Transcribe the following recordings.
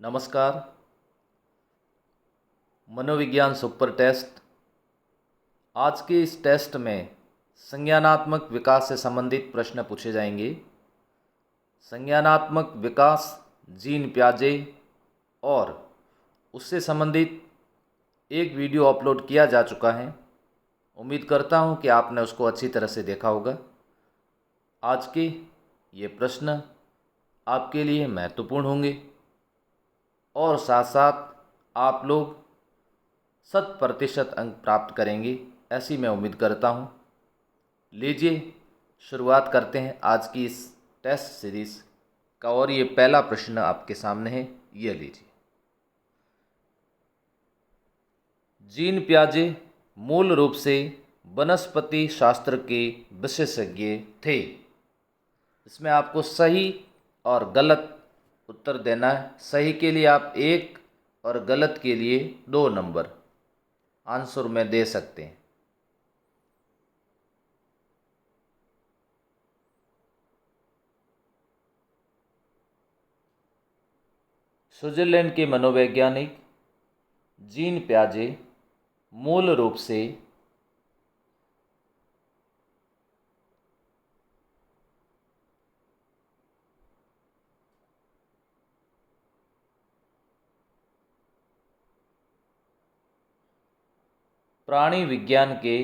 नमस्कार। मनोविज्ञान super test. आज के इस टेस्ट में संज्ञानात्मक विकास से संबंधित प्रश्न पूछे जाएंगे। संज्ञानात्मक विकास जीन पियाजे और उससे संबंधित एक वीडियो अपलोड किया जा चुका है। उम्मीद करता हूं कि आपने उसको अच्छी तरह से देखा होगा। आज के ये प्रश्न आपके लिए महत्वपूर्ण होंगे और साथ साथ आप लोग 100% अंक प्राप्त करेंगे, ऐसी मैं उम्मीद करता हूँ। लीजिए शुरुआत करते हैं आज की इस टेस्ट सीरीज़ का। और ये पहला प्रश्न आपके सामने है, ये लीजिए। जीन पियाजे मूल रूप से वनस्पति शास्त्र के विशेषज्ञ थे। इसमें आपको सही और गलत उत्तर देना है। सही के लिए आप 1 और गलत के लिए 2 नंबर आंसर में दे सकते हैं। स्विट्जरलैंड के मनोवैज्ञानिक जीन पियाजे मूल रूप से प्राणी विज्ञान के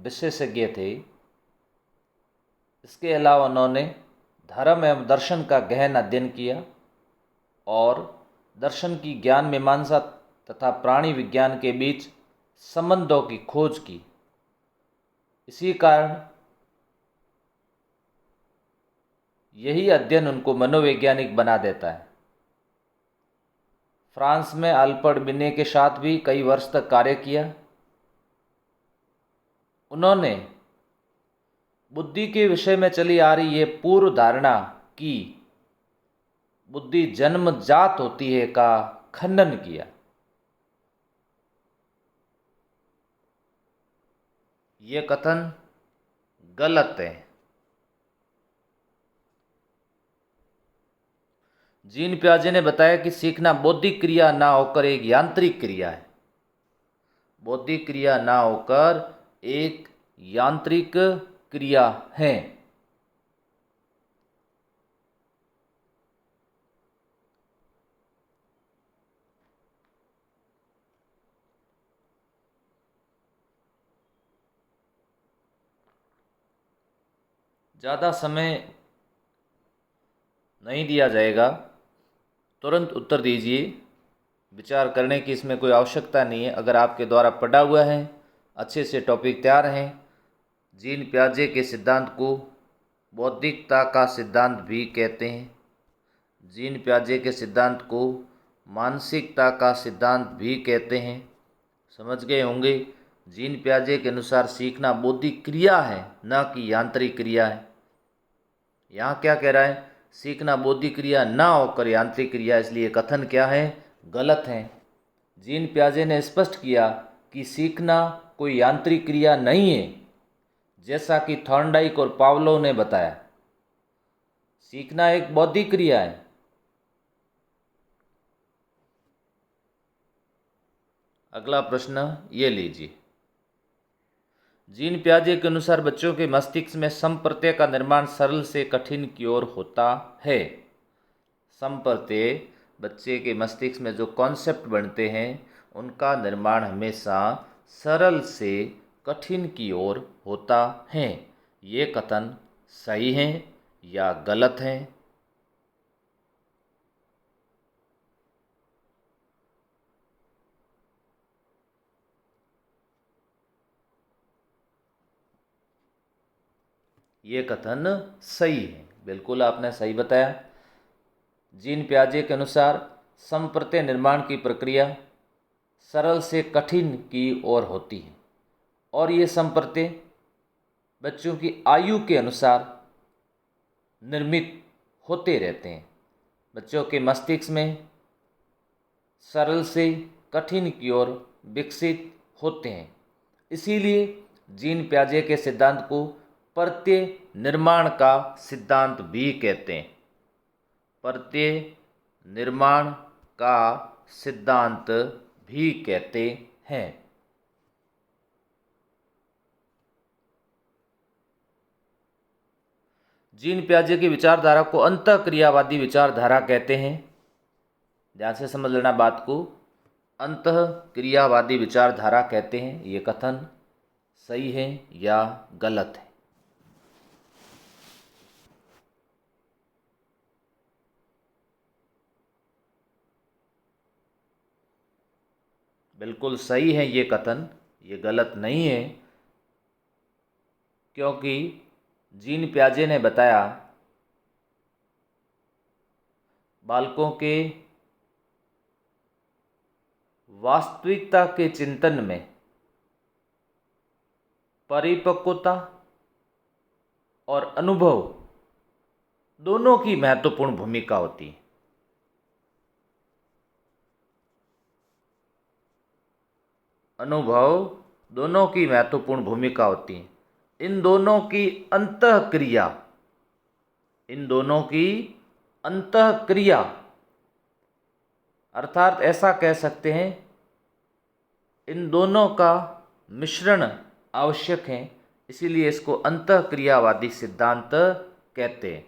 विशेषज्ञ थे। इसके अलावा उन्होंने धर्म एवं दर्शन का गहन अध्ययन किया और दर्शन की ज्ञान मीमांसा तथा प्राणी विज्ञान के बीच संबंधों की खोज की। इसी कारण यही अध्ययन उनको मनोवैज्ञानिक बना देता है। फ्रांस में अल्बर्ट बिने के साथ भी कई वर्ष तक कार्य किया। उन्होंने बुद्धि के विषय में चली आ रही ये पूर्व धारणा कि बुद्धि जन्मजात होती है का खंडन किया। ये कथन गलत है। जीन पियाजे ने बताया कि सीखना बौद्धिक क्रिया ना होकर एक यांत्रिक क्रिया है। बौद्धिक क्रिया ना होकर एक यांत्रिक क्रिया है। ज़्यादा समय नहीं दिया जाएगा, तुरंत उत्तर दीजिए। विचार करने की इसमें कोई आवश्यकता नहीं है। अगर आपके द्वारा पढ़ा हुआ है, अच्छे से टॉपिक तैयार हैं। जीन पियाजे के सिद्धांत को बौद्धिकता का सिद्धांत भी कहते हैं। जीन पियाजे के सिद्धांत को मानसिकता का सिद्धांत भी कहते हैं। समझ गए होंगे। जीन पियाजे के अनुसार सीखना बौद्धिक क्रिया है, न कि यांत्रिक क्रिया है। यहाँ क्या कह रहा है? सीखना बौद्धिक क्रिया ना होकर यांत्रिक क्रिया, इसलिए कथन क्या है? गलत है। जीन पियाजे ने स्पष्ट किया कि सीखना कोई यांत्रिक क्रिया नहीं है, जैसा कि थॉर्नडाइक और पावलोव ने बताया। सीखना एक बौद्धिक क्रिया है। अगला प्रश्न ये लीजिए। जीन पियाजे के अनुसार बच्चों के मस्तिष्क में संप्रत्यय का निर्माण सरल से कठिन की ओर होता है। संप्रत्यय, बच्चे के मस्तिष्क में जो कॉन्सेप्ट बनते हैं, उनका निर्माण हमेशा सरल से कठिन की ओर होता है। ये कथन सही है या गलत है? ये कथन सही है। बिल्कुल आपने सही बताया। जीन पियाजे के अनुसार संप्रत्यय निर्माण की प्रक्रिया सरल से कठिन की ओर होती है और ये संप्रत्यय बच्चों की आयु के अनुसार निर्मित होते रहते हैं। बच्चों के मस्तिष्क में सरल से कठिन की ओर विकसित होते हैं। इसीलिए जीन पियाजे के सिद्धांत को प्रत्यय निर्माण का सिद्धांत भी कहते हैं। प्रत्यय निर्माण का सिद्धांत भी कहते हैं। जीन पियाजे की विचारधारा को अंतःक्रियावादी विचारधारा कहते हैं। ध्यान से समझ लेना बात को, अंतःक्रियावादी विचारधारा कहते हैं। ये कथन सही है या गलत है? बिल्कुल सही है ये कथन, ये गलत नहीं है, क्योंकि जीन पियाजे ने बताया बालकों के वास्तविकता के चिंतन में परिपक्वता और अनुभव दोनों की महत्वपूर्ण भूमिका होती है। अनुभव दोनों की महत्वपूर्ण भूमिका होती है। इन दोनों की अंतःक्रिया, इन दोनों की अंतःक्रिया अर्थात ऐसा कह सकते हैं इन दोनों का मिश्रण आवश्यक है, इसीलिए इसको अंतःक्रियावादी सिद्धांत कहते हैं।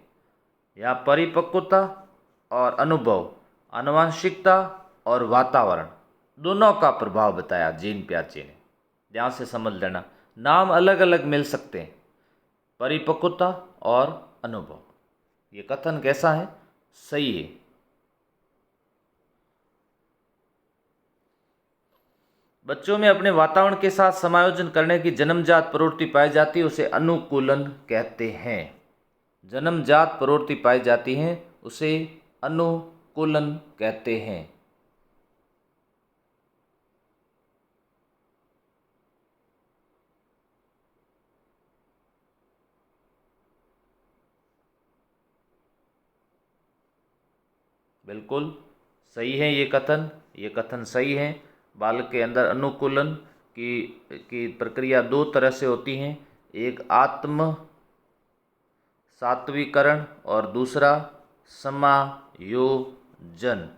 यहाँ परिपक्वता और अनुभव, आनुवंशिकता और वातावरण दोनों का प्रभाव बताया जीन पियाजे ने। ध्यान से समझ लेना, नाम अलग अलग मिल सकते हैं, परिपक्वता और अनुभव। ये कथन कैसा है? सही है। बच्चों में अपने वातावरण के साथ समायोजन करने की जन्मजात प्रवृत्ति पाई जाती है, उसे अनुकूलन कहते हैं। जन्मजात प्रवृत्ति पाई जाती है, उसे अनुकूलन कहते हैं। बिल्कुल सही है ये कथन, ये कथन सही है। बालक के अंदर अनुकूलन की प्रक्रिया दो तरह से होती हैं, एक आत्म सात्विकरण और दूसरा समायोजन।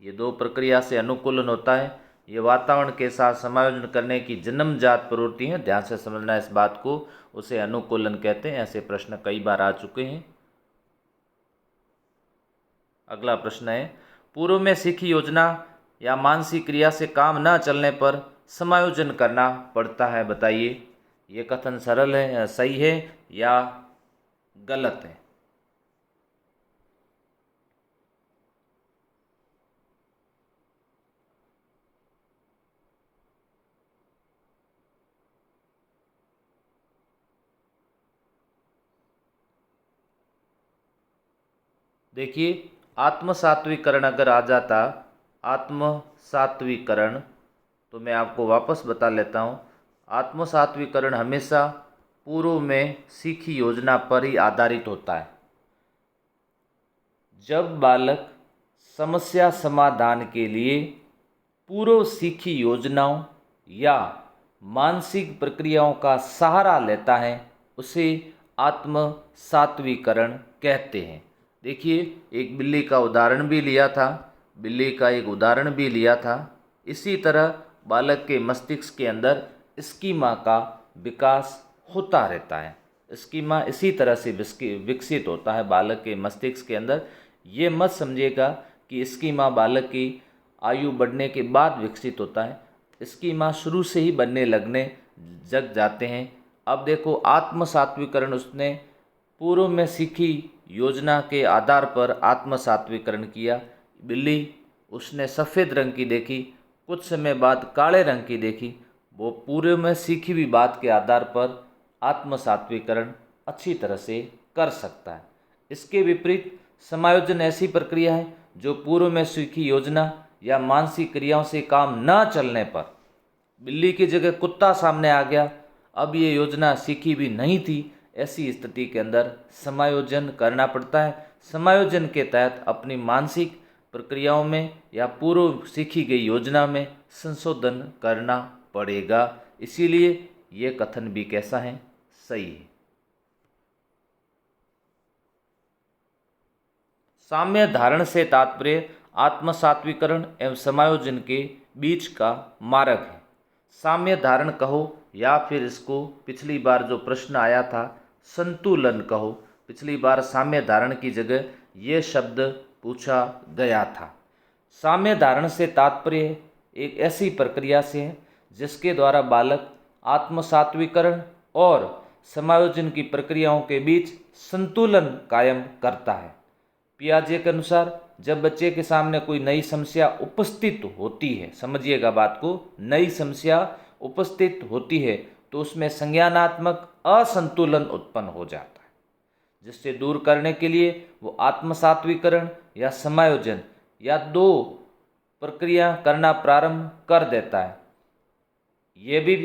ये दो प्रक्रिया से अनुकूलन होता है। ये वातावरण के साथ समायोजन करने की जन्मजात प्रवृत्ति है। ध्यान से समझना इस बात को, उसे अनुकूलन कहते हैं। ऐसे प्रश्न कई बार आ चुके हैं। अगला प्रश्न है, पूर्व में सीखी योजना या मानसिक क्रिया से काम न चलने पर समायोजन करना पड़ता है, बताइए। ये कथन सरल है, सही है या गलत है? देखिए, आत्मसात्विकरण अगर आ जाता, आत्मसात्विकरण, तो मैं आपको वापस बता लेता हूँ। आत्मसात्विकरण हमेशा पूर्व में सीखी योजना पर ही आधारित होता है। जब बालक समस्या समाधान के लिए पूर्व सीखी योजनाओं या मानसिक प्रक्रियाओं का सहारा लेता है, उसे आत्मसात्विकरण कहते हैं। देखिए, एक बिल्ली का उदाहरण भी लिया था, बिल्ली का एक उदाहरण भी लिया था। इसी तरह बालक के मस्तिष्क के अंदर स्कीमा का विकास होता रहता है। स्कीमा इसी तरह से विकसित होता है बालक के मस्तिष्क के अंदर। ये मत समझिएगा कि स्कीमा बालक की आयु बढ़ने के बाद विकसित होता है। स्कीमा शुरू से ही बनने लगने जग जाते हैं। अब देखो, आत्मसात्विकरण उसने पूर्व में सीखी योजना के आधार पर आत्मसात्विकरण किया। बिल्ली उसने सफ़ेद रंग की देखी, कुछ समय बाद काले रंग की देखी। वो पूर्व में सीखी हुई बात के आधार पर आत्मसात्विकरण अच्छी तरह से कर सकता है। इसके विपरीत समायोजन ऐसी प्रक्रिया है जो पूर्व में सीखी योजना या मानसिक क्रियाओं से काम न चलने पर बिल्ली की जगह कुत्ता सामने आ गया। अब ये योजना सीखी भी नहीं थी, ऐसी स्थिति के अंदर समायोजन करना पड़ता है। समायोजन के तहत अपनी मानसिक प्रक्रियाओं में या पूर्व सीखी गई योजना में संशोधन करना पड़ेगा। इसीलिए ये कथन भी कैसा है? सही है। साम्य धारण से तात्पर्य आत्म सात्विकरण एवं समायोजन के बीच का मार्ग है। साम्य धारण कहो या फिर इसको पिछली बार जो प्रश्न आया था संतुलन कहो, पिछली बार साम्य धारण की जगह ये शब्द पूछा गया था। साम्य धारण से तात्पर्य एक ऐसी प्रक्रिया से है जिसके द्वारा बालक आत्म सात्विकरण और समायोजन की प्रक्रियाओं के बीच संतुलन कायम करता है। पियाजे के अनुसार जब बच्चे के सामने कोई नई समस्या उपस्थित होती है, समझिएगा बात को, नई समस्या उपस्थित होती है तो उसमें संज्ञानात्मक असंतुलन उत्पन्न हो जाता है, जिससे दूर करने के लिए वो आत्म सात्विकरण या समायोजन या दो प्रक्रिया करना प्रारंभ कर देता है। ये भी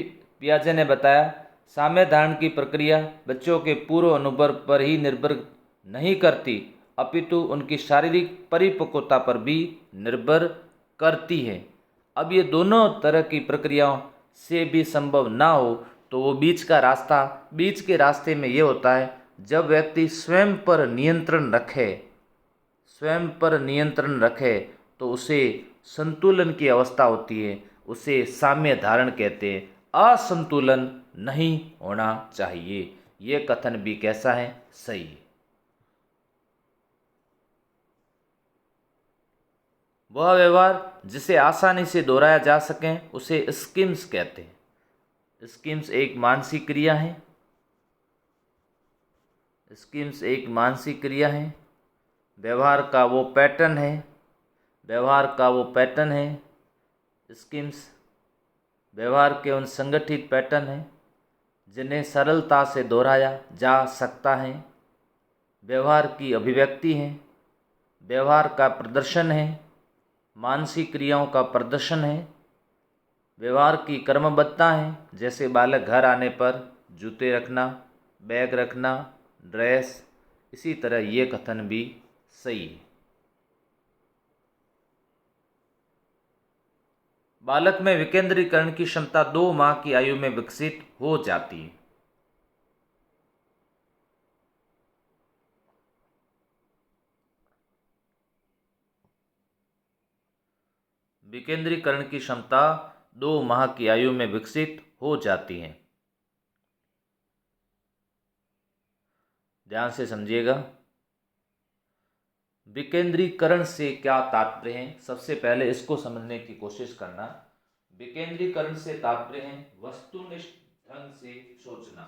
पियाजे ने बताया साम्य धारण की प्रक्रिया बच्चों के पूर्व अनुभव पर ही निर्भर नहीं करती अपितु उनकी शारीरिक परिपक्वता पर भी निर्भर करती है। अब ये दोनों तरह की प्रक्रियाओं से भी संभव ना हो तो वो बीच के रास्ते में ये होता है जब व्यक्ति स्वयं पर नियंत्रण रखे तो उसे संतुलन की अवस्था होती है, उसे साम्य धारण कहते हैं। असंतुलन नहीं होना चाहिए। ये कथन भी कैसा है? सही है। वह व्यवहार जिसे आसानी से दोहराया जा सके उसे स्कीम्स कहते हैं। स्कीम्स एक मानसिक क्रिया है। व्यवहार का वो पैटर्न है। स्कीम्स व्यवहार के उन संगठित पैटर्न हैं जिन्हें सरलता से दोहराया जा सकता है। व्यवहार की अभिव्यक्ति है, व्यवहार का प्रदर्शन है, मानसिक क्रियाओं का प्रदर्शन है। व्यवहार की क्रमबद्धता है, जैसे बालक घर आने पर जूते रखना, बैग रखना, ड्रेस। इसी तरह ये कथन भी सही है। बालक में विकेंद्रीकरण की क्षमता 2 माह की आयु में विकसित हो जाती है। विकेंद्रीकरण की क्षमता 2 माह की आयु में विकसित हो जाती है। ध्यान से समझिएगा। विकेंद्रीकरण से क्या तात्पर्य है, सबसे पहले इसको समझने की कोशिश करना। विकेंद्रीकरण से तात्पर्य है वस्तुनिष्ठ ढंग से सोचना।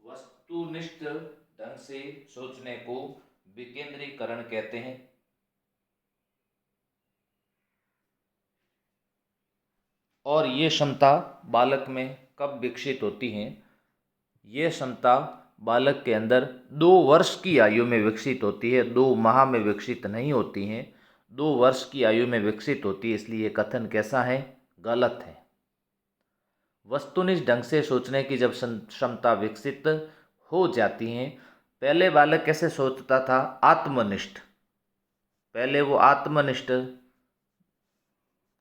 वस्तुनिष्ठ ढंग से सोचने को विकेंद्रीकरण कहते हैं। और ये क्षमता बालक में कब विकसित होती है? ये क्षमता बालक के अंदर 2 वर्ष की आयु में विकसित होती है। 2 माह में विकसित नहीं होती हैं, 2 वर्ष की आयु में विकसित होती है। इसलिए ये कथन कैसा है? गलत है। वस्तुनिष्ठ ढंग से सोचने की जब क्षमता विकसित हो जाती है, पहले बालक कैसे सोचता था? आत्मनिष्ठ। पहले वो आत्मनिष्ठ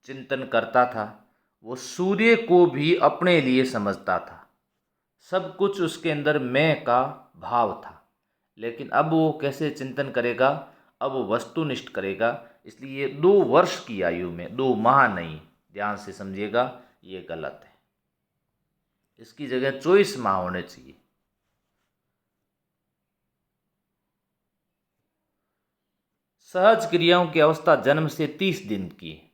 चिंतन करता था, वो सूर्य को भी अपने लिए समझता था, सब कुछ उसके अंदर मैं का भाव था। लेकिन अब वो कैसे चिंतन करेगा? अब वो वस्तुनिष्ठ करेगा। इसलिए 2 वर्ष की आयु में, 2 माह नहीं, ध्यान से समझिएगा, ये गलत है। इसकी जगह 24 माह होने चाहिए। सहज क्रियाओं की अवस्था जन्म से 30 दिन की है।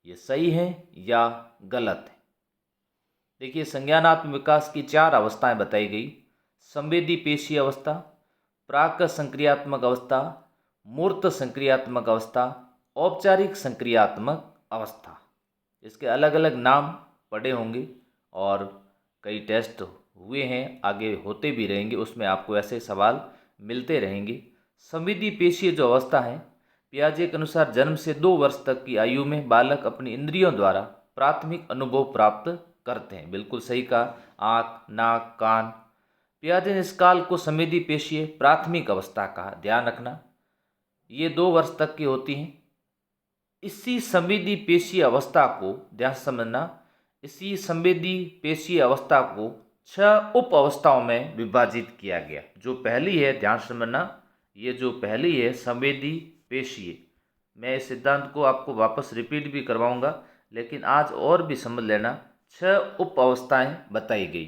ये सही है या गलत है? देखिए, संज्ञानात्मक विकास की 4 अवस्थाएं बताई गई। संवेदी पेशी अवस्था, प्राक संक्रियात्मक अवस्था, मूर्त संक्रियात्मक अवस्था, औपचारिक संक्रियात्मक अवस्था। इसके अलग अलग नाम पढ़े होंगे और कई टेस्ट हुए हैं, आगे होते भी रहेंगे, उसमें आपको ऐसे सवाल मिलते रहेंगे। संवेदी पेशीय जो अवस्था है, पियाजे के अनुसार जन्म से 2 वर्ष तक की आयु में बालक अपनी इंद्रियों द्वारा प्राथमिक अनुभव प्राप्त करते हैं। बिल्कुल सही कहा, आँख, नाक, कान। पियाजे ने इस काल को संवेदी पेशीय प्राथमिक अवस्था कहा। ध्यान रखना, ये 2 वर्ष तक की होती हैं। इसी संवेदी पेशीय अवस्था को, ध्यान समझना, इसी संवेदी पेशीय अवस्था को 6 उप अवस्थाओं में विभाजित किया गया। जो पहली है, ध्यान से समझना, ये जो पहली है संवेदी पेशीय, मैं इस सिद्धांत को आपको वापस रिपीट भी करवाऊंगा, लेकिन आज और भी समझ लेना। 6 उप अवस्थाएं बताई गई।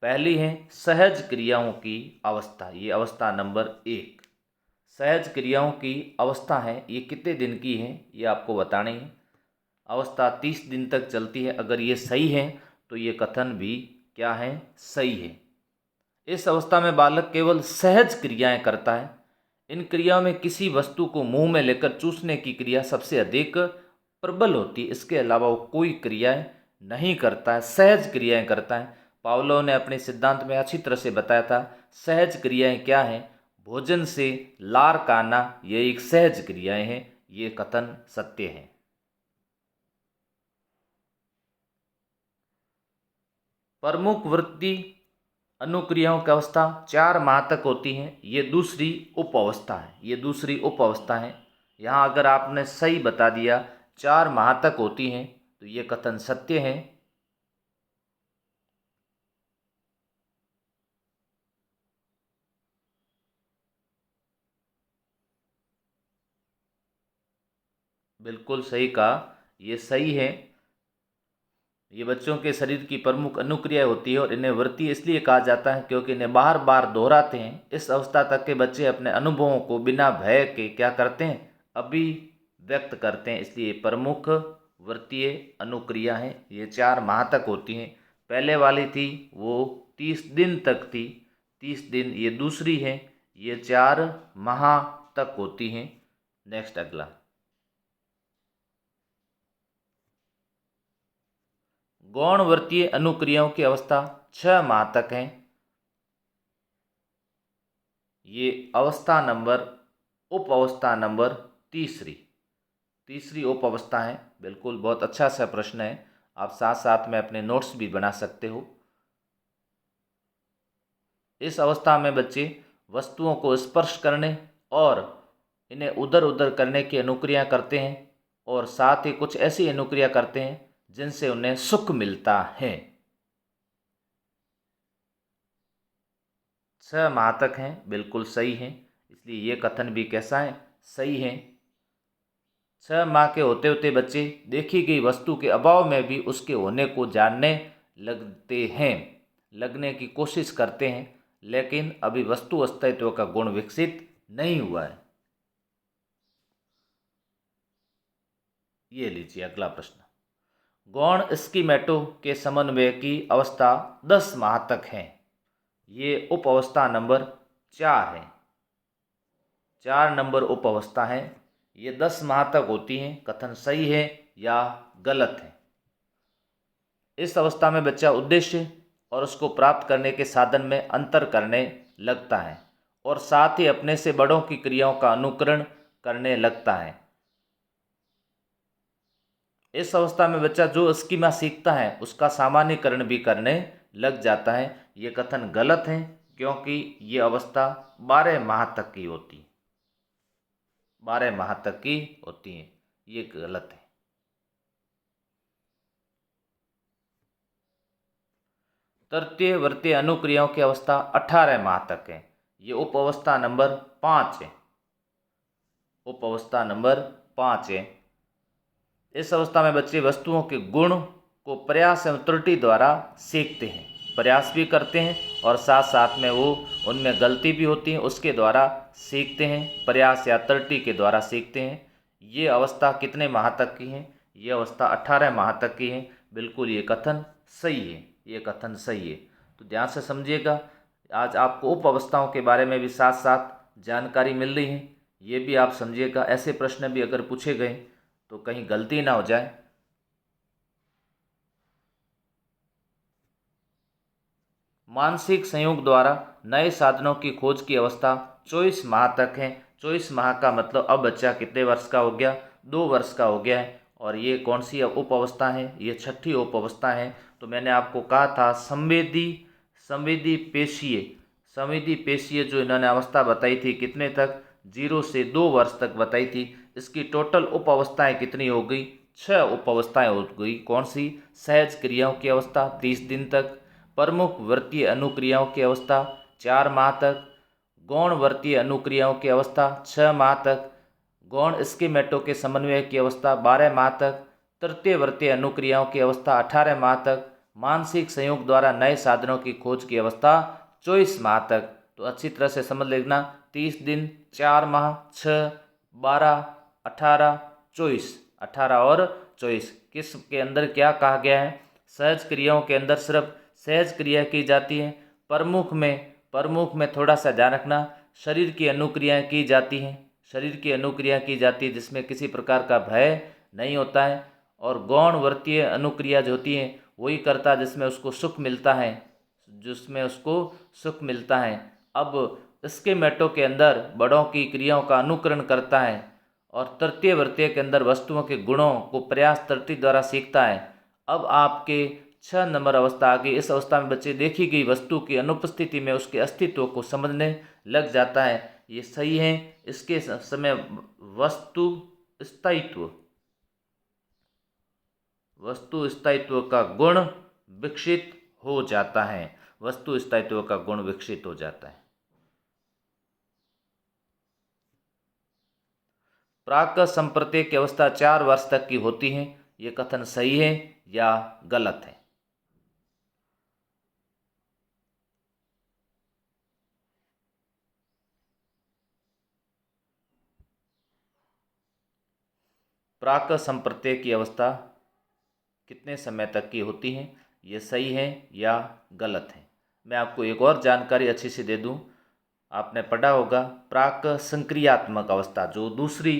पहली है सहज क्रियाओं की अवस्था, ये अवस्था नंबर 1। सहज क्रियाओं की अवस्था है, ये कितने दिन की है ये आपको बतानी है। अवस्था 30 दिन तक चलती है। अगर ये सही है तो ये कथन भी क्या है, सही है। इस अवस्था में बालक केवल सहज क्रियाएं करता है। इन क्रियाओं में किसी वस्तु को मुंह में लेकर चूसने की क्रिया सबसे अधिक प्रबल होती है। इसके अलावा वो कोई क्रियाएं नहीं करता है, सहज क्रियाएं करता है। पावलोव ने अपने सिद्धांत में अच्छी तरह से बताया था सहज क्रियाएं क्या हैं। भोजन से लार का आना, ये एक सहज क्रियाएं हैं। ये कथन सत्य है। प्रमुख वृत्ति अनुक्रियाओं की अवस्था 4 माह तक होती हैं। ये दूसरी उप अवस्था है, ये दूसरी उप अवस्था है। यहाँ अगर आपने सही बता दिया 4 माह तक होती हैं तो ये कथन सत्य है। बिल्कुल सही कहा, ये सही है। ये बच्चों के शरीर की प्रमुख अनुक्रिया होती है और इन्हें वृत्ति इसलिए कहा जाता है क्योंकि इन्हें बार बार दोहराते हैं। इस अवस्था तक के बच्चे अपने अनुभवों को बिना भय के क्या करते हैं, अभिव्यक्त करते हैं। इसलिए प्रमुख वृत्तीय अनुक्रिया है, ये 4 माह तक होती हैं। पहले वाली थी वो 30 दिन तक थी, 30 दिन। ये दूसरी है, ये 4 माह तक होती हैं। नेक्स्ट अगला, गौण वृत्तीय अनुक्रियाओं की अवस्था 6 माह तक है। ये अवस्था नंबर, उप अवस्था नंबर तीसरी उप अवस्था है। बिल्कुल बहुत अच्छा सा प्रश्न है, आप साथ साथ में अपने नोट्स भी बना सकते हो। इस अवस्था में बच्चे वस्तुओं को स्पर्श करने और इन्हें उधर उधर करने की अनुक्रिया करते हैं और साथ ही कुछ ऐसी अनुक्रिया करते हैं जिनसे उन्हें सुख मिलता है। 6 माह तक हैं, बिल्कुल सही हैं। इसलिए ये कथन भी कैसा है, सही है। 6 माह के होते होते बच्चे देखी गई वस्तु के अभाव में भी उसके होने को जानने लगते हैं, लगने की कोशिश करते हैं, लेकिन अभी वस्तु अस्तित्व का गुण विकसित नहीं हुआ है। ये लीजिए अगला प्रश्न, गौण स्कीमेटो के समन्वय की अवस्था 10 माह तक है। ये उप अवस्था नंबर 4 है, 4 नंबर उप अवस्था है। ये 10 माह तक होती हैं। कथन सही है या गलत है। इस अवस्था में बच्चा उद्देश्य और उसको प्राप्त करने के साधन में अंतर करने लगता है और साथ ही अपने से बड़ों की क्रियाओं का अनुकरण करने लगता है। इस अवस्था में बच्चा जो स्कीमा सीखता है उसका सामान्यकरण भी करने लग जाता है। ये कथन गलत है क्योंकि ये अवस्था 12 माह तक की होती है, 12 माह तक की होती है। ये गलत है। तृतीय वृत्तीय अनुक्रियाओं की अवस्था 18 माह तक है। ये उप अवस्था नंबर 5 है, उप अवस्था नंबर 5 है। इस अवस्था में बच्चे वस्तुओं के गुण को प्रयास एवं त्रुटि द्वारा सीखते हैं, प्रयास भी करते हैं और साथ साथ में वो उनमें गलती भी होती है उसके द्वारा सीखते हैं, प्रयास या त्रुटि के द्वारा सीखते हैं। ये अवस्था कितने माह तक की है, ये अवस्था 18 माह तक की है। बिल्कुल ये कथन सही है, ये कथन सही है। तो ध्यान से समझिएगा, आज आपको उप अवस्थाओं के बारे में भी साथ साथ जानकारी मिल रही है। ये भी आप समझिएगा, ऐसे प्रश्न भी अगर पूछे गए तो कहीं गलती ना हो जाए। मानसिक संयोग द्वारा नए साधनों की खोज की अवस्था 24 माह तक है। 24 माह का मतलब अब बच्चा कितने वर्ष का हो गया, 2 वर्ष का हो गया है। और ये कौन सी उप अवस्था है, ये 6ठी उप अवस्था है। तो मैंने आपको कहा था संवेदी पेशीय जो इन्होंने अवस्था बताई थी कितने तक, 0 से 2 वर्ष तक बताई थी। इसकी टोटल उप अवस्थाएँ कितनी हो गई, 6 उप अवस्थाएँ हो गई। कौन सी, सहज क्रियाओं की अवस्था 30 दिन तक, प्रमुख वृत्तीय अनुक्रियाओं की अवस्था 4 माह तक, गौण वृत्तीय अनुक्रियाओं की अवस्था 6 माह तक, गौण स्कीमेटो के समन्वय की अवस्था 12 माह तक, तृतीय वृत्तीय अनुक्रियाओं की अवस्था 18 माह तक, मानसिक संयोग द्वारा नए साधनों की खोज की अवस्था 24 माह तक। तो अच्छी तरह से समझ लेना, 30 दिन, 4 माह, 6, 12, 18, 24, 18 और 24 किस के अंदर क्या कहा गया है? सहज क्रियाओं के अंदर सिर्फ सहज क्रिया की जाती है। प्रमुख में थोड़ा सा ध्यान रखना, शरीर की अनुक्रियाएं की जाती हैं, शरीर की अनुक्रिया की जाती है जिसमें किसी प्रकार का भय नहीं होता है। और गौण वृत्तीय अनुक्रिया जो होती है वही करता है जिसमें उसको सुख मिलता है, अब स्कीमेटो के अंदर बड़ों की क्रियाओं का अनुकरण करता है और तृतीय वृत्तीय के अंदर वस्तुओं के गुणों को प्रयास तरतीब द्वारा सीखता है। अब आपके 6 नंबर अवस्था आ गई। इस अवस्था में बच्चे देखी गई वस्तु की अनुपस्थिति में उसके अस्तित्व को समझने लग जाता है। ये सही है। इसके समय वस्तु स्थायित्व का गुण विकसित हो जाता है। वस्तु स्थायित्व का गुण विकसित हो जाता है। प्राक संप्रत्यय की अवस्था 4 वर्ष तक की होती है। ये कथन सही है या गलत है? प्राक संप्रत्यय की अवस्था कितने समय तक की होती है? ये सही है या गलत है? मैं आपको एक और जानकारी अच्छी से दे दूं। आपने पढ़ा होगा प्राक संक्रियात्मक अवस्था, जो दूसरी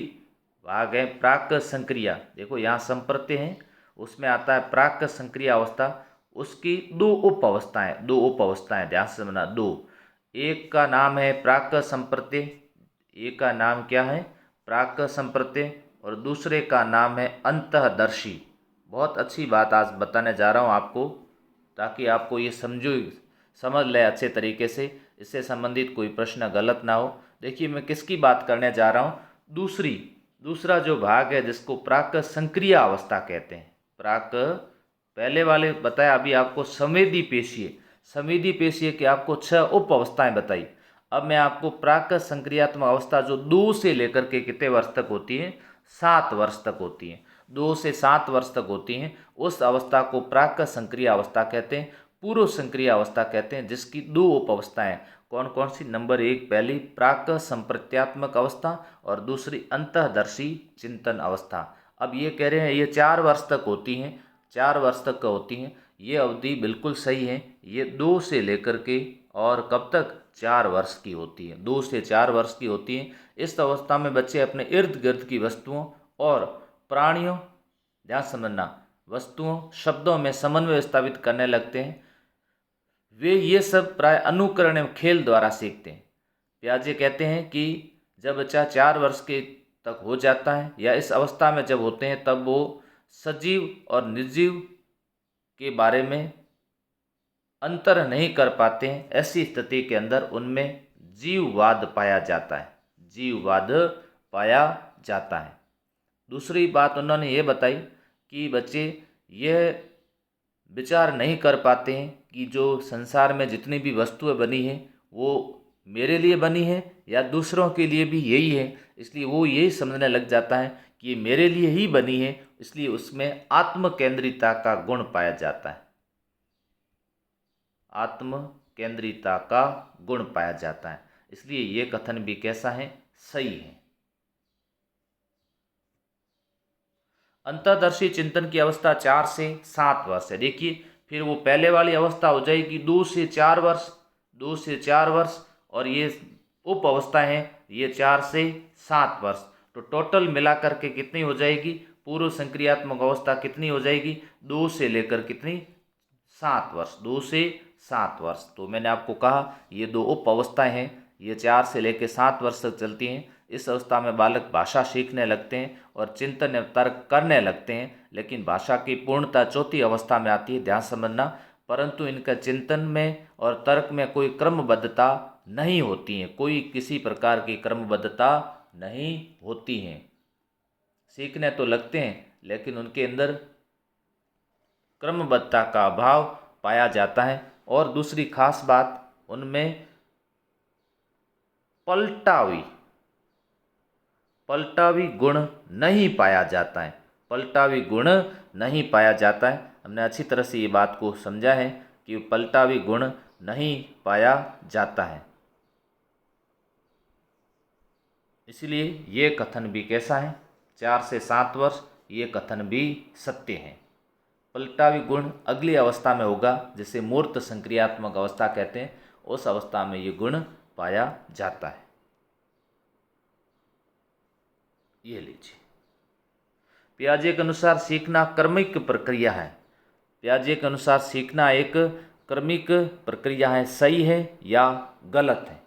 भाग है प्राक संक्रिया। देखो यहाँ संप्रत्यय है, उसमें आता है प्राक संक्रिया अवस्था। उसकी दो उप अवस्थाएं ध्यान से समझना, दो। एक का नाम है प्राक संप्रत्यय, एक का नाम क्या है? प्राक संप्रत्यय, और दूसरे का नाम है अंतःदर्शी। बहुत अच्छी बात आज बताने जा रहा हूँ आपको, ताकि आपको ये समझ ले अच्छे तरीके से, इससे संबंधित कोई प्रश्न गलत ना हो। देखिए मैं किसकी बात करने जा रहा हूँ, दूसरा जो भाग है जिसको प्राक संक्रिय अवस्था कहते हैं। पहले वाले बताया अभी आपको संवेदी पेशीय की आपको 6 उप अवस्थाएं बताई। अब मैं आपको प्राक संक्रियात्मक अवस्था जो 2 से लेकर के कितने वर्ष तक होती है? 7 वर्ष तक होती है। 2 से 7 वर्ष तक होती हैं, उस अवस्था को प्राक संक्रिय अवस्था कहते हैं, पूर्व संक्रिय अवस्था कहते हैं, जिसकी 2 उप अवस्थाएं कौन कौन सी? नंबर 1 पहली प्राक संप्रत्यात्मक अवस्था और दूसरी अंतःदर्शी चिंतन अवस्था। अब ये कह रहे हैं ये 4 वर्ष तक होती हैं, 4 वर्ष तक होती हैं। ये अवधि बिल्कुल सही है। ये 2 से लेकर के और कब तक? 4 वर्ष की होती है, 2 से 4 वर्ष की होती है। इस अवस्था में बच्चे अपने इर्द गिर्द की वस्तुओं और प्राणियों, ध्यान समझना, वस्तुओं शब्दों में समन्वय स्थापित करने लगते हैं। वे ये सब प्राय अनुकरण एवं खेल द्वारा सीखते हैं। पियाजे कहते हैं कि जब बच्चा 4 वर्ष के तक हो जाता है या इस अवस्था में जब होते हैं, तब वो सजीव और निर्जीव के बारे में अंतर नहीं कर पाते हैं। ऐसी स्थिति के अंदर उनमें जीववाद पाया जाता है। दूसरी बात उन्होंने ये बताई कि बच्चे यह विचार नहीं कर पाते हैं कि जो संसार में जितनी भी वस्तुएं बनी हैं वो मेरे लिए बनी है या दूसरों के लिए भी यही है। इसलिए वो यही समझने लग जाता है कि ये मेरे लिए ही बनी है, इसलिए उसमें आत्म केंद्रिता का गुण पाया जाता है। आत्म केंद्रिता का गुण पाया जाता है। इसलिए ये कथन भी कैसा है? सही है। अंतर्दर्शी चिंतन की अवस्था 4 से 7 वर्ष है। देखिए फिर वो पहले वाली अवस्था हो जाएगी 2 से 4 वर्ष, 2 से 4 वर्ष, और ये उप अवस्था है ये 4 से 7 वर्ष। तो टोटल मिला करके कितनी हो जाएगी? पूर्व संक्रियात्मक अवस्था कितनी हो जाएगी? 2 से लेकर कितनी? 7 वर्ष, 2 से 7 वर्ष। तो मैंने आपको कहा ये 2 उप अवस्थाएं हैं, ये 4 से लेकर 7 वर्ष तक चलती हैं। इस अवस्था में बालक भाषा सीखने लगते हैं और चिंतन एवं तर्क करने लगते हैं, लेकिन भाषा की पूर्णता चौथी अवस्था में आती है, ध्यान समझना। परंतु इनका चिंतन में और तर्क में कोई क्रमबद्धता नहीं होती है, कोई किसी प्रकार की क्रमबद्धता नहीं होती है। सीखने तो लगते हैं लेकिन उनके अंदर क्रमबद्धता का अभाव पाया जाता है और दूसरी खास बात, उनमें पलटावी गुण नहीं पाया जाता है। पलटावी गुण नहीं पाया जाता है। हमने अच्छी तरह से ये बात को समझा है कि पलटावी गुण नहीं पाया जाता है। इसलिए ये कथन भी कैसा है, 4 से 7 वर्ष, ये कथन भी सत्य है। पलटावी गुण अगली अवस्था में होगा, जिसे मूर्त संक्रियात्मक अवस्था कहते हैं, उस अवस्था में ये गुण पाया जाता है। ये लीजिए, पियाजे के अनुसार सीखना कर्मिक प्रक्रिया है। पियाजे के अनुसार सीखना एक कर्मिक प्रक्रिया है, सही है या गलत है?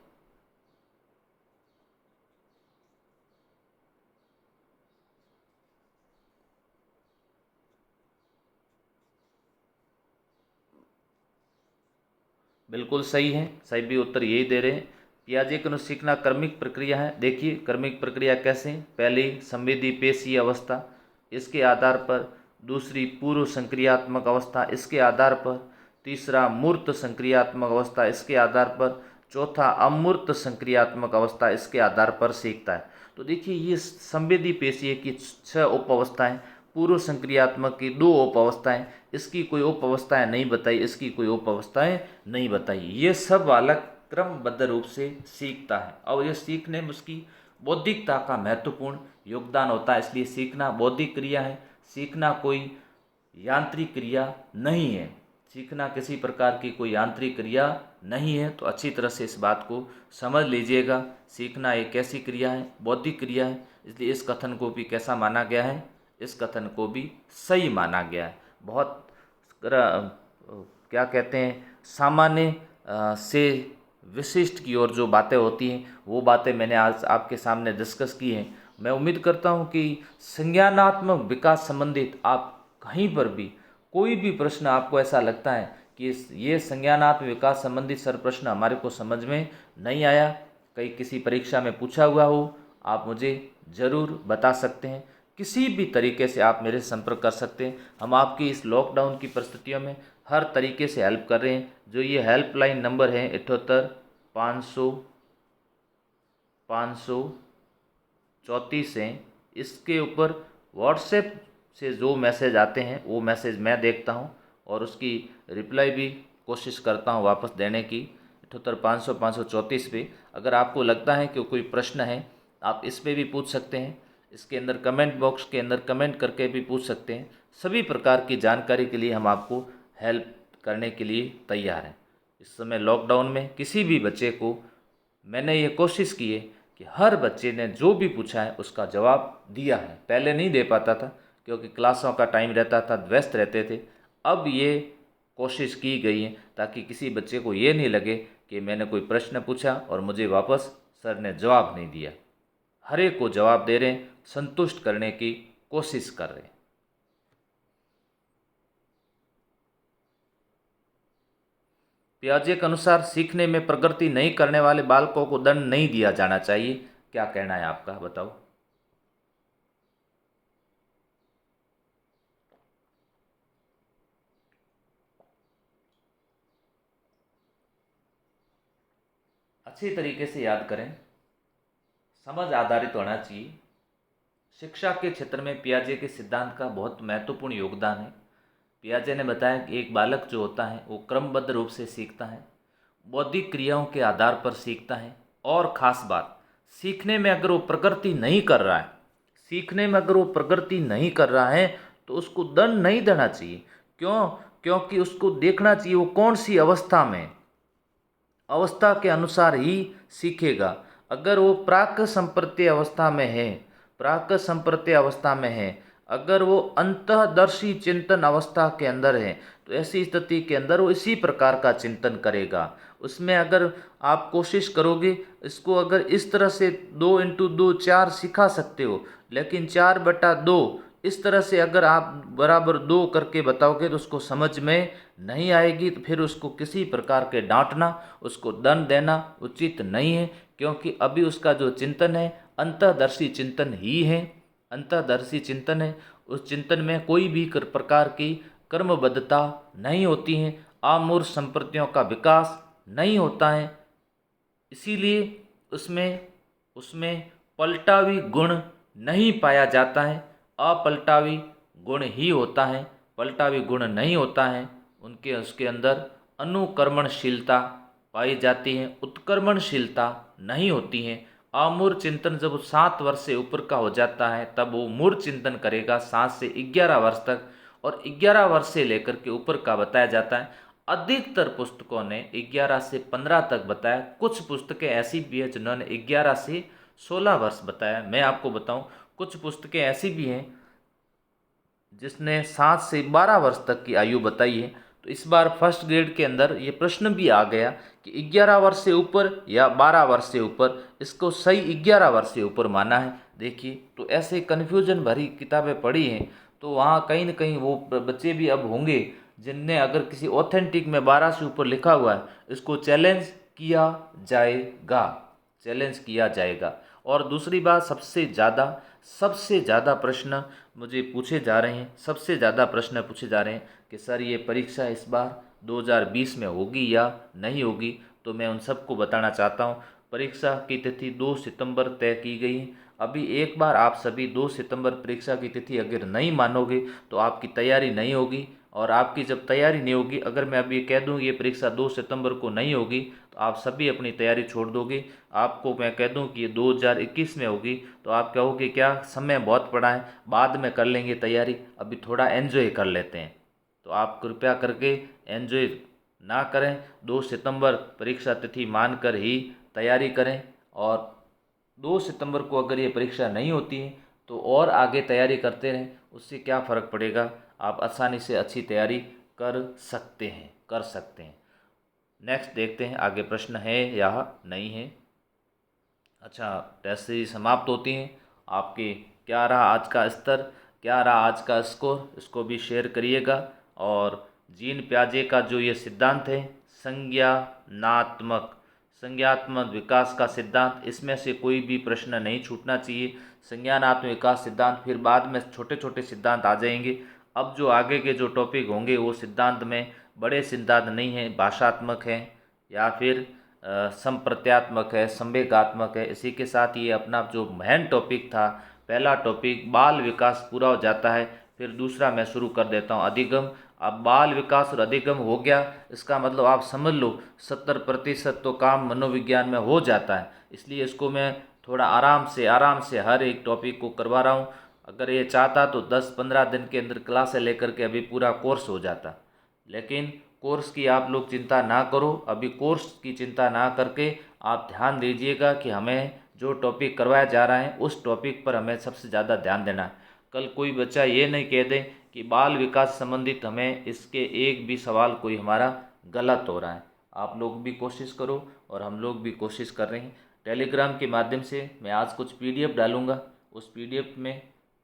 बिल्कुल सही है, सही भी उत्तर यही दे रहे हैं। पियाजे के अनुसार सीखना कर्मिक प्रक्रिया है। देखिए कर्मिक प्रक्रिया कैसे, पहली संवेदी पेशीय अवस्था, इसके आधार पर दूसरी पूर्व संक्रियात्मक अवस्था, इसके आधार पर तीसरा मूर्त संक्रियात्मक अवस्था, इसके आधार पर चौथा अमूर्त संक्रियात्मक अवस्था, इसके आधार पर सीखता है। तो देखिए ये संवेदी पेशीय की 6 उप अवस्थाएं, पूर्व संक्रियात्मक की 2 उप अवस्थाएं, इसकी कोई उप अवस्थाएं नहीं बताई, इसकी कोई उप अवस्थाएं नहीं बताई। ये सब बालक क्रमबद्ध रूप से सीखता है और ये सीखने में उसकी बौद्धिकता का महत्वपूर्ण योगदान होता है। इसलिए सीखना बौद्धिक क्रिया है, सीखना कोई यांत्रिक क्रिया नहीं है। सीखना किसी प्रकार की कोई यांत्रिक क्रिया नहीं है। तो अच्छी तरह से इस बात को समझ लीजिएगा। सीखना एक ऐसी क्रिया है, बौद्धिक क्रिया है, इसलिए इस कथन को भी कैसा माना गया है, इस कथन को भी सही माना गया है। बहुत क्या कहते हैं, सामान्य से विशिष्ट की ओर जो बातें होती हैं वो बातें मैंने आज आपके सामने डिस्कस की हैं। मैं उम्मीद करता हूं कि संज्ञानात्मक विकास संबंधित आप कहीं पर भी कोई भी प्रश्न आपको ऐसा लगता है कि ये संज्ञानात्मक विकास संबंधित सर प्रश्न हमारे को समझ में नहीं आया, कहीं किसी परीक्षा में पूछा हुआ हो, आप मुझे ज़रूर बता सकते हैं। किसी भी तरीके से आप मेरे से संपर्क कर सकते हैं। हम आपकी इस लॉकडाउन की परिस्थितियों में हर तरीके से हेल्प कर रहे हैं। जो ये हेल्पलाइन नंबर है 78 500 534 हैं, इसके ऊपर व्हाट्सएप से जो मैसेज आते हैं वो मैसेज मैं देखता हूं और उसकी रिप्लाई भी कोशिश करता हूं वापस देने की। 78 500 534 पे अगर आपको लगता है कि कोई प्रश्न है, आप इस पे भी पूछ सकते हैं। इसके अंदर कमेंट बॉक्स के अंदर कमेंट करके भी पूछ सकते हैं। सभी प्रकार की जानकारी के लिए हम आपको हेल्प करने के लिए तैयार हैं। इस समय लॉकडाउन में किसी भी बच्चे को मैंने ये कोशिश की है कि हर बच्चे ने जो भी पूछा है उसका जवाब दिया है। पहले नहीं दे पाता था क्योंकि क्लासों का टाइम रहता था, व्यस्त रहते थे। अब ये कोशिश की गई है ताकि किसी बच्चे को ये नहीं लगे कि मैंने कोई प्रश्न पूछा और मुझे वापस सर ने जवाब नहीं दिया। हर एक को जवाब दे रहे हैं, संतुष्ट करने की कोशिश कर रहे हैं। पियाजे के अनुसार सीखने में प्रगति नहीं करने वाले बालकों को दंड नहीं दिया जाना चाहिए। क्या कहना है आपका, बताओ? अच्छी तरीके से याद करें, समझ आधारित होना चाहिए। शिक्षा के क्षेत्र में पियाजे के सिद्धांत का बहुत महत्वपूर्ण योगदान है। पियाजे ने बताया कि एक बालक जो होता है वो क्रमबद्ध रूप से सीखता है, बौद्धिक क्रियाओं के आधार पर सीखता है। और ख़ास बात, सीखने में अगर वो प्रगति नहीं कर रहा है, सीखने में अगर वो प्रगति नहीं कर रहा है तो उसको दंड नहीं देना चाहिए। क्यों? क्योंकि उसको देखना चाहिए वो कौन सी अवस्था में, अवस्था के अनुसार ही सीखेगा। अगर वो प्राक संप्रत्य अवस्था में है, प्राक संप्रत्य अवस्था में है, अगर वो अंतःदर्शी चिंतन अवस्था के अंदर है, तो ऐसी स्थिति के अंदर वो इसी प्रकार का चिंतन करेगा। उसमें अगर आप कोशिश करोगे, इसको अगर इस तरह से 2 × 2 4 सिखा सकते हो, लेकिन 4/2 इस तरह से अगर आप बराबर 2 करके बताओगे तो उसको समझ में नहीं आएगी। तो फिर उसको किसी प्रकार के डांटना, उसको दंड देना उचित नहीं है, क्योंकि अभी उसका जो चिंतन है अंतःदर्शी चिंतन ही है। अंतःदर्शी चिंतन है, उस चिंतन में कोई भी प्रकार की कर्मबद्धता नहीं होती है। अमूर्त संप्रतियों का विकास नहीं होता है, इसीलिए उसमें उसमें पलटावी गुण नहीं पाया जाता है। अपलटावी गुण ही होता है, पलटावी गुण नहीं होता है। उसके अंदर अनुकर्मणशीलता पाई जाती है, उत्कर्मणशीलता नहीं होती है। अमूर्त चिंतन जब 7 वर्ष से ऊपर का हो जाता है तब वो मूर्त चिंतन करेगा 7 से 11 वर्ष तक, और 11 वर्ष से लेकर के ऊपर का बताया जाता है। अधिकतर पुस्तकों ने 11 से 15 तक बताया, कुछ पुस्तकें ऐसी भी है जिन्होंने 11 से 16 वर्ष बताया। मैं आपको बताऊं, कुछ पुस्तकें ऐसी भी हैं जिसने 7 से 12 वर्ष तक की आयु बताई है। तो इस बार फर्स्ट ग्रेड के अंदर ये प्रश्न भी आ गया कि 11 वर्ष से ऊपर या 12 वर्ष से ऊपर, इसको सही 11 वर्ष से ऊपर माना है। देखिए, तो ऐसे कन्फ्यूजन भरी किताबें पढ़ी हैं, तो वहाँ कहीं ना कहीं वो बच्चे भी अब होंगे जिनने अगर किसी ऑथेंटिक में 12 से ऊपर लिखा हुआ है, इसको चैलेंज किया जाएगा, चैलेंज किया जाएगा। और दूसरी बात, सबसे ज़्यादा प्रश्न मुझे पूछे जा रहे हैं, सबसे ज़्यादा प्रश्न पूछे जा रहे हैं कि सर ये परीक्षा इस बार 2020 में होगी या नहीं होगी। तो मैं उन सबको बताना चाहता हूँ, परीक्षा की तिथि 2 सितंबर तय की गई है। अभी एक बार आप सभी 2 सितंबर परीक्षा की तिथि अगर नहीं मानोगे तो आपकी तैयारी नहीं होगी, और आपकी जब तैयारी नहीं होगी, अगर मैं अभी कह दूँ ये परीक्षा 2 सितंबर को नहीं होगी तो आप सभी अपनी तैयारी छोड़ दोगे। आपको मैं कह दूं कि ये 2021 में होगी तो आप कहोगे क्या, समय बहुत पड़ा है, बाद में कर लेंगे तैयारी, अभी थोड़ा एंजॉय कर लेते हैं। तो आप कृपया करके एंजॉय ना करें, 2 सितंबर परीक्षा तिथि मानकर ही तैयारी करें। और 2 सितंबर को अगर ये परीक्षा नहीं होती है तो और आगे तैयारी करते रहें, उससे क्या फ़र्क पड़ेगा, आप आसानी से अच्छी तैयारी कर सकते हैं। नेक्स्ट देखते हैं आगे प्रश्न है या नहीं है। अच्छा, टेस्ट सीरीज समाप्त होती हैं। आपके क्या रहा आज का स्तर, क्या रहा आज का स्कोर, इसको भी शेयर करिएगा। और जीन प्याजे का जो ये सिद्धांत है, संज्ञानात्मक विकास का सिद्धांत, इसमें से कोई भी प्रश्न नहीं छूटना चाहिए। संज्ञानात्मक विकास सिद्धांत, फिर बाद में छोटे छोटे सिद्धांत आ जाएंगे। अब जो आगे के जो टॉपिक होंगे वो सिद्धांत में बड़े सिद्धांत नहीं हैं, भाषात्मक हैं या फिर संप्रत्यात्मक है, संवेगात्मक है। इसी के साथ ये अपना जो मेन टॉपिक था, पहला टॉपिक बाल विकास पूरा हो जाता है। फिर दूसरा मैं शुरू कर देता हूँ, अधिगम। अब बाल विकास और अधिगम हो गया, इसका मतलब आप समझ लो 70% तो काम मनोविज्ञान में हो जाता है। इसलिए इसको मैं थोड़ा आराम से हर एक टॉपिक को करवा रहा हूँ। अगर ये चाहता तो 10-15 दिन के अंदर क्लासें लेकर के अभी पूरा कोर्स हो जाता, लेकिन कोर्स की आप लोग चिंता ना करो। अभी कोर्स की चिंता ना करके आप ध्यान दीजिएगा कि हमें जो टॉपिक करवाया जा रहा है उस टॉपिक पर हमें सबसे ज़्यादा ध्यान देना है। कल कोई बच्चा ये नहीं कह दे कि बाल विकास संबंधित हमें इसके एक भी सवाल कोई हमारा गलत हो रहा है। आप लोग भी कोशिश करो और हम लोग भी कोशिश कर रहे हैं। टेलीग्राम के माध्यम से मैं आज कुछ PDF डालूँगा, उस PDF में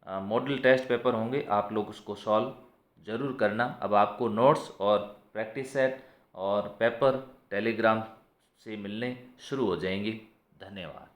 मॉडल टेस्ट पेपर होंगे, आप लोग उसको सॉल्व ज़रूर करना। अब आपको नोट्स और प्रैक्टिस सेट और पेपर टेलीग्राम से मिलने शुरू हो जाएंगे। धन्यवाद।